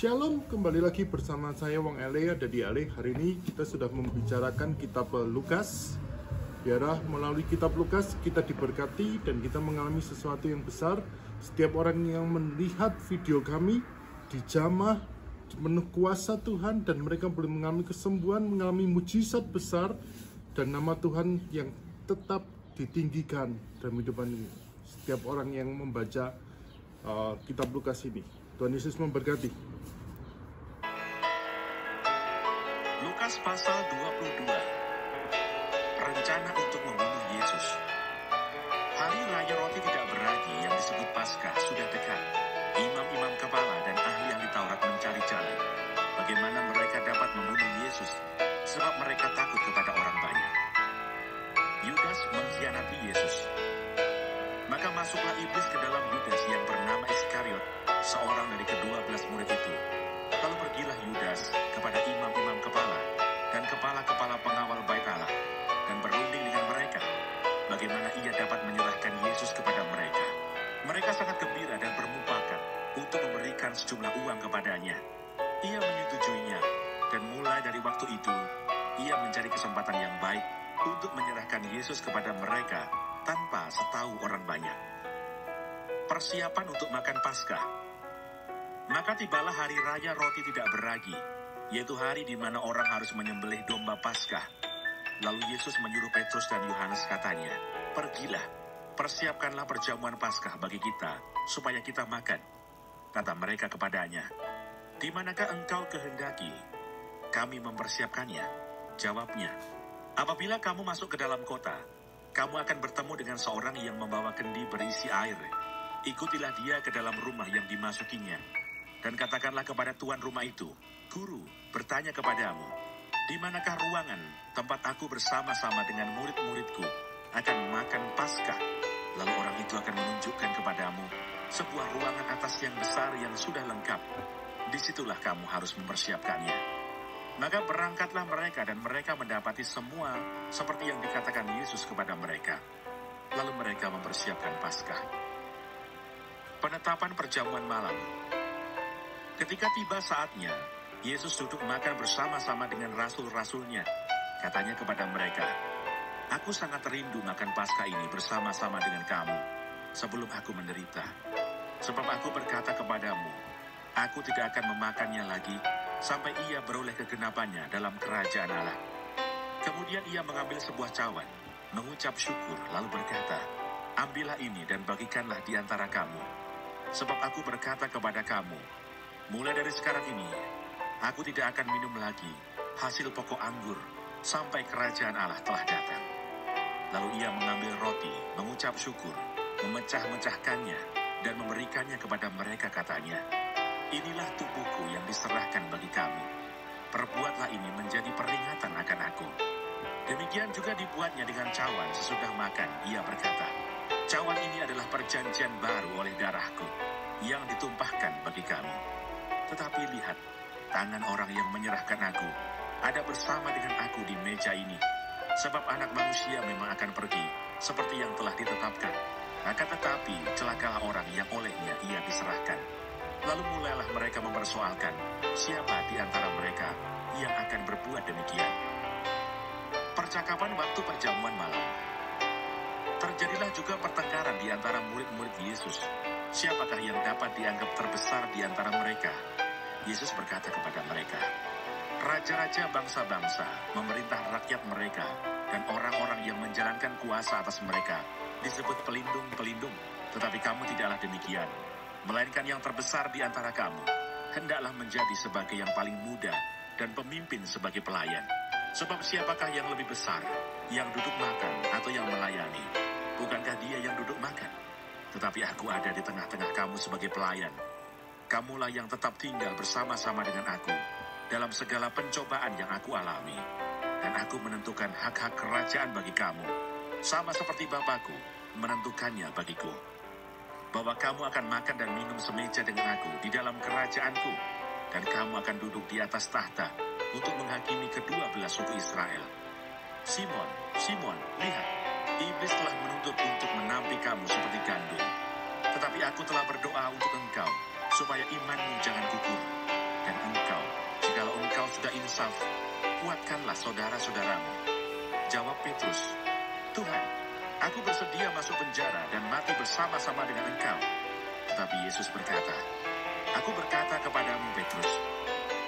Shalom, kembali lagi bersama saya Wong Ele, ada di Ale. Hari ini kita sudah membicarakan kitab Lukas. Biarlah melalui kitab Lukas kita diberkati dan kita mengalami sesuatu yang besar. Setiap orang yang melihat video kami dijamah penuh kuasa Tuhan dan mereka boleh mengalami kesembuhan, mengalami mujizat besar dan nama Tuhan yang tetap ditinggikan dalam kehidupan ini. Setiap orang yang membaca kitab Lukas ini. Tuhan Yesus memberkati. Lukas pasal 22. Rencana untuk membunuh Yesus. Hari Raya Roti Tidak Beragi yang disebut Paskah sudah dekat. Imam-imam kepala dan ahli Taurat mencari jalan bagaimana mereka dapat membunuh Yesus, sebab mereka takut kepada orang banyak. Yudas mengkhianati Yesus. Maka masuklah iblis ke dalam Yudas yang bernama Iskariot, seorang dari ke-12 murid itu. Lalu pergilah Yudas kepada imam-imam kepala dan kepala-kepala pengawal bait Allah dan berunding dengan mereka bagaimana ia dapat menyerahkan Yesus kepada mereka. Mereka sangat gembira dan bermufakat untuk memberikan sejumlah uang kepadanya. Ia menyetujuinya dan mulai dari waktu itu ia mencari kesempatan yang baik untuk menyerahkan Yesus kepada mereka tanpa setahu orang banyak. Persiapan untuk makan Paskah. Maka tibalah hari Raya Roti Tidak Beragi, yaitu hari di mana orang harus menyembelih domba Paskah. Lalu Yesus menyuruh Petrus dan Yohanes, katanya, "Pergilah, persiapkanlah perjamuan Paskah bagi kita, supaya kita makan." Kata mereka kepadanya, "Di manakah engkau kehendaki kami mempersiapkannya?" Jawabnya, "Apabila kamu masuk ke dalam kota, kamu akan bertemu dengan seorang yang membawa kendi berisi air. Ikutilah dia ke dalam rumah yang dimasukinya, dan katakanlah kepada tuan rumah itu, 'Guru bertanya kepadamu, di manakah ruangan tempat aku bersama-sama dengan murid-muridku akan makan Paskah?' Lalu orang itu akan menunjukkan kepadamu sebuah ruangan atas yang besar yang sudah lengkap. Disitulah kamu harus mempersiapkannya." Maka berangkatlah mereka dan mereka mendapati semua seperti yang dikatakan Yesus kepada mereka. Lalu mereka mempersiapkan Paskah. Penetapan perjamuan malam. Ketika tiba saatnya, Yesus duduk makan bersama-sama dengan rasul-rasulnya. Katanya kepada mereka, "Aku sangat rindu makan Paskah ini bersama-sama dengan kamu sebelum aku menderita. Sebab aku berkata kepadamu, aku tidak akan memakannya lagi sampai ia beroleh kegenapannya dalam kerajaan Allah." Kemudian ia mengambil sebuah cawan, mengucap syukur, lalu berkata, "Ambillah ini dan bagikanlah di antara kamu. Sebab aku berkata kepada kamu, mulai dari sekarang ini, aku tidak akan minum lagi hasil pokok anggur sampai kerajaan Allah telah datang." Lalu ia mengambil roti, mengucap syukur, memecah-mecahkannya, dan memberikannya kepada mereka, katanya, "Inilah tubuhku yang diserahkan bagi kamu. Perbuatlah ini menjadi peringatan akan aku." Demikian juga dibuatnya dengan cawan sesudah makan. Ia berkata, "Cawan ini adalah perjanjian baru oleh darahku, yang ditumpahkan bagi kamu. Tetapi lihat, tangan orang yang menyerahkan aku ada bersama dengan aku di meja ini. Sebab anak manusia memang akan pergi seperti yang telah ditetapkan. Akan tetapi celakalah orang yang olehnya ia diserahkan." Lalu mulailah mereka mempersoalkan siapa di antara mereka yang akan berbuat demikian. Percakapan waktu perjamuan malam. Terjadilah juga pertengkaran di antara murid-murid Yesus. Siapakah yang dapat dianggap terbesar di antara mereka? Yesus berkata kepada mereka, "Raja-raja bangsa-bangsa memerintah rakyat mereka, dan orang-orang yang menjalankan kuasa atas mereka disebut pelindung-pelindung. Tetapi kamu tidaklah demikian, melainkan yang terbesar di antara kamu hendaklah menjadi sebagai yang paling muda dan pemimpin sebagai pelayan. Sebab siapakah yang lebih besar, yang duduk makan atau yang melayani? Bukankah dia yang duduk makan? Tetapi aku ada di tengah-tengah kamu sebagai pelayan. Kamulah yang tetap tinggal bersama-sama dengan aku dalam segala pencobaan yang aku alami. Dan aku menentukan hak-hak kerajaan bagi kamu, sama seperti Bapakku menentukannya bagiku. Bahwa kamu akan makan dan minum semeja dengan aku di dalam kerajaanku, dan kamu akan duduk di atas tahta untuk menghakimi ke-12 suku Israel. Simon, Simon, lihat, iblis telah menuntut untuk menampi kamu seperti gandum. Tetapi aku telah berdoa untuk engkau, supaya imanmu jangan gugur. Dan engkau, jikalau engkau sudah insaf, kuatkanlah saudara-saudaramu. Jawab Petrus, Tuhan, aku bersedia masuk penjara dan mati bersama-sama dengan engkau. Tetapi Yesus berkata, aku berkata kepadamu Petrus,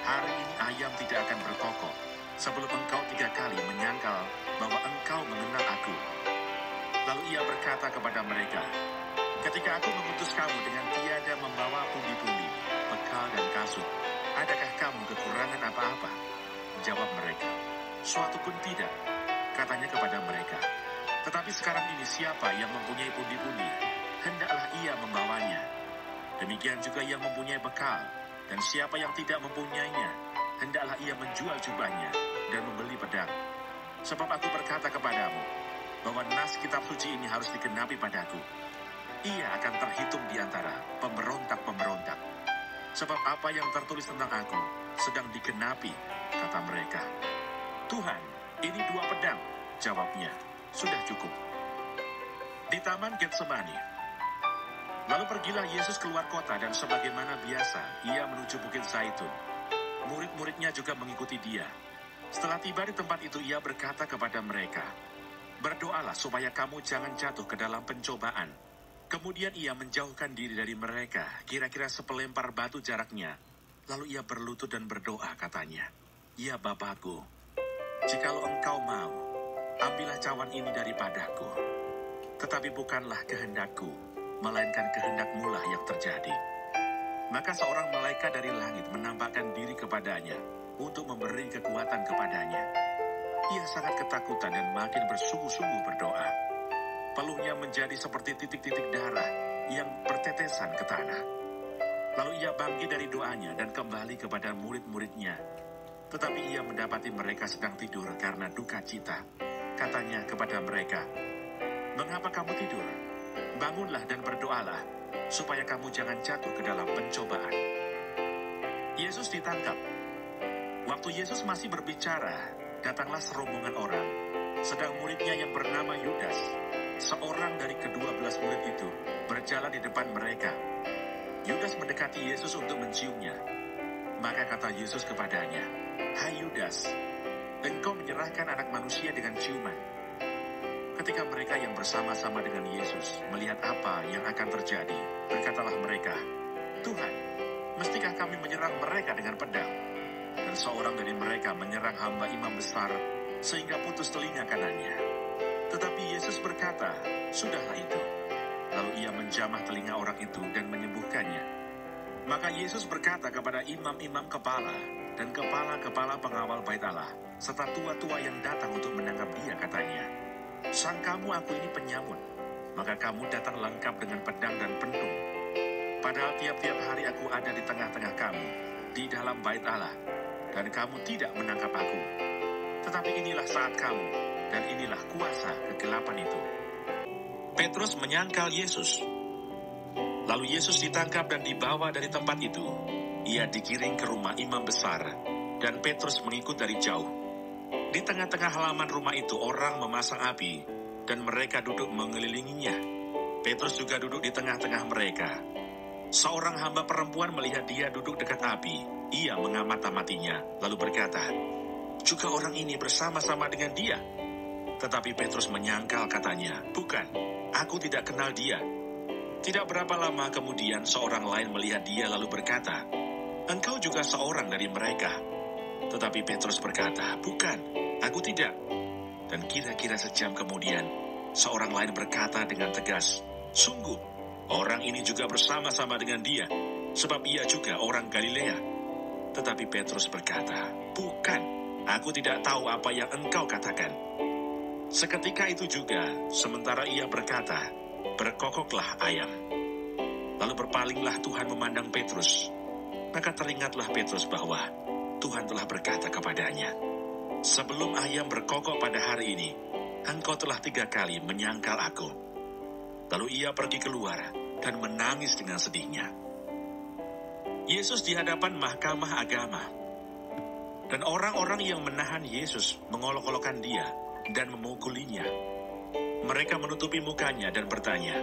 hari ini ayam tidak akan berkokok sebelum engkau 3 kali menyangkal bahwa engkau mengenal aku. Lalu ia berkata kepada mereka, ketika aku mengutus kamu dengan tiada membawa pundi-pundi, bekal dan kasut, adakah kamu kekurangan apa-apa? Jawab mereka, suatu pun tidak. Katanya kepada mereka, tetapi sekarang ini siapa yang mempunyai pundi-pundi, hendaklah ia membawanya. Demikian juga yang mempunyai bekal, dan siapa yang tidak mempunyainya, hendaklah ia menjual jubahnya dan membeli pedang. Sebab aku berkata kepadamu, bahwa nas kitab suci ini harus digenapi padaku. Ia akan terhitung di antara pemberontak-pemberontak. Sebab apa yang tertulis tentang aku sedang digenapi, kata mereka. Tuhan, ini 2 pedang, jawabnya, sudah cukup. Di Taman Getsemani. Lalu pergilah Yesus keluar kota dan sebagaimana biasa, ia menuju Bukit Zaitun. Murid-muridnya juga mengikuti dia. Setelah tiba di tempat itu, ia berkata kepada mereka, berdoalah supaya kamu jangan jatuh ke dalam pencobaan. Kemudian ia menjauhkan diri dari mereka, kira-kira sepelempar batu jaraknya. Lalu ia berlutut dan berdoa, katanya, ya Bapakku, jikalau engkau mau, ambillah cawan ini daripadaku. Tetapi bukanlah kehendakku, melainkan kehendak-Mu lah yang terjadi. Maka seorang malaikat dari langit menampakkan diri kepadanya untuk memberi kekuatan kepadanya. Ia sangat ketakutan dan makin bersungguh-sungguh berdoa. Peluhnya menjadi seperti titik-titik darah yang bertetesan ke tanah. Lalu ia bangkit dari doanya dan kembali kepada murid-muridnya. Tetapi ia mendapati mereka sedang tidur karena duka cita. Katanya kepada mereka, mengapa kamu tidur? Bangunlah dan berdoalah, supaya kamu jangan jatuh ke dalam pencobaan. Yesus ditangkap. Waktu Yesus masih berbicara, datanglah serombongan orang, sedang muridnya yang bernama Yudas, seorang dari ke-12 murid itu, berjalan di depan mereka. Yudas mendekati Yesus untuk menciumnya. Maka kata Yesus kepadanya, hai Yudas, engkau menyerahkan Anak Manusia dengan ciuman. Ketika mereka yang bersama-sama dengan Yesus melihat apa yang akan terjadi, berkatalah mereka, Tuhan, mestikah kami menyerang mereka dengan pedang? Dan seorang dari mereka menyerang hamba imam besar, sehingga putus telinga kanannya. Tetapi Yesus berkata, sudahlah itu. Lalu ia menjamah telinga orang itu dan menyembuhkannya. Maka Yesus berkata kepada imam-imam kepala dan kepala-kepala pengawal bait Allah, serta tua-tua yang datang untuk menangkap dia, katanya, sangkamu aku ini penyamun, maka kamu datang lengkap dengan pedang dan pentung. Padahal tiap-tiap hari aku ada di tengah-tengah kamu, di dalam bait Allah, dan kamu tidak menangkap aku. Tetapi inilah saat kamu, dan inilah kuasa kegelapan itu. Petrus menyangkal Yesus. Lalu Yesus ditangkap dan dibawa dari tempat itu. Ia digiring ke rumah imam besar, dan Petrus mengikut dari jauh. Di tengah-tengah halaman rumah itu orang memasang api, dan mereka duduk mengelilinginya. Petrus juga duduk di tengah-tengah mereka. Seorang hamba perempuan melihat dia duduk dekat api. Ia mengamat-amatinya, lalu berkata, juga orang ini bersama-sama dengan dia. Tetapi Petrus menyangkal, katanya, bukan, aku tidak kenal dia. Tidak berapa lama kemudian seorang lain melihat dia lalu berkata, engkau juga seorang dari mereka. Tetapi Petrus berkata, bukan, aku tidak. Dan kira-kira sejam kemudian, seorang lain berkata dengan tegas, sungguh, orang ini juga bersama-sama dengan dia, sebab ia juga orang Galilea. Tetapi Petrus berkata, bukan, aku tidak tahu apa yang engkau katakan. Seketika itu juga, sementara ia berkata, berkokoklah ayam. Lalu berpalinglah Tuhan memandang Petrus. Maka teringatlah Petrus bahwa Tuhan telah berkata kepadanya, sebelum ayam berkokok pada hari ini, engkau telah 3 kali menyangkal aku. Lalu ia pergi keluar dan menangis dengan sedihnya. Yesus di hadapan mahkamah agama. Dan orang-orang yang menahan Yesus mengolok-olokkan dia dan memukulinya. Mereka menutupi mukanya dan bertanya,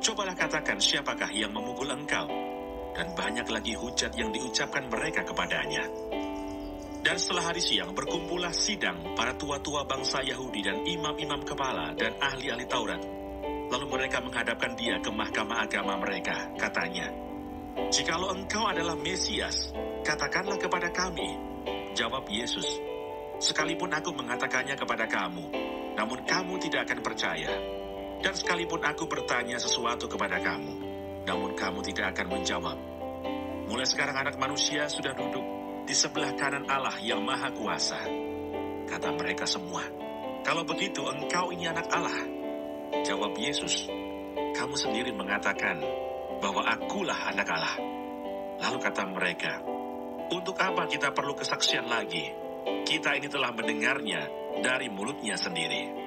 cobalah katakan siapakah yang memukul engkau? dan banyak lagi hujat yang diucapkan mereka kepadanya. Dan setelah hari siang berkumpullah sidang para tua-tua bangsa Yahudi dan imam-imam kepala dan ahli-ahli Taurat. Lalu mereka menghadapkan dia ke mahkamah agama mereka. Katanya, "Jikalau engkau adalah Mesias, katakanlah kepada kami." Jawab Yesus, "Sekalipun aku mengatakannya kepada kamu, namun kamu tidak akan percaya. Dan sekalipun aku bertanya sesuatu kepada kamu, namun kamu tidak akan menjawab. Mulai sekarang Anak Manusia sudah duduk di sebelah kanan Allah yang Maha Kuasa." Kata mereka semua, "Kalau begitu engkau ini anak Allah." Jawab Yesus, "Kamu sendiri mengatakan bahwa akulah anak Allah." Lalu kata mereka, "Untuk apa kita perlu kesaksian lagi? Kita ini telah mendengarnya dari mulutnya sendiri."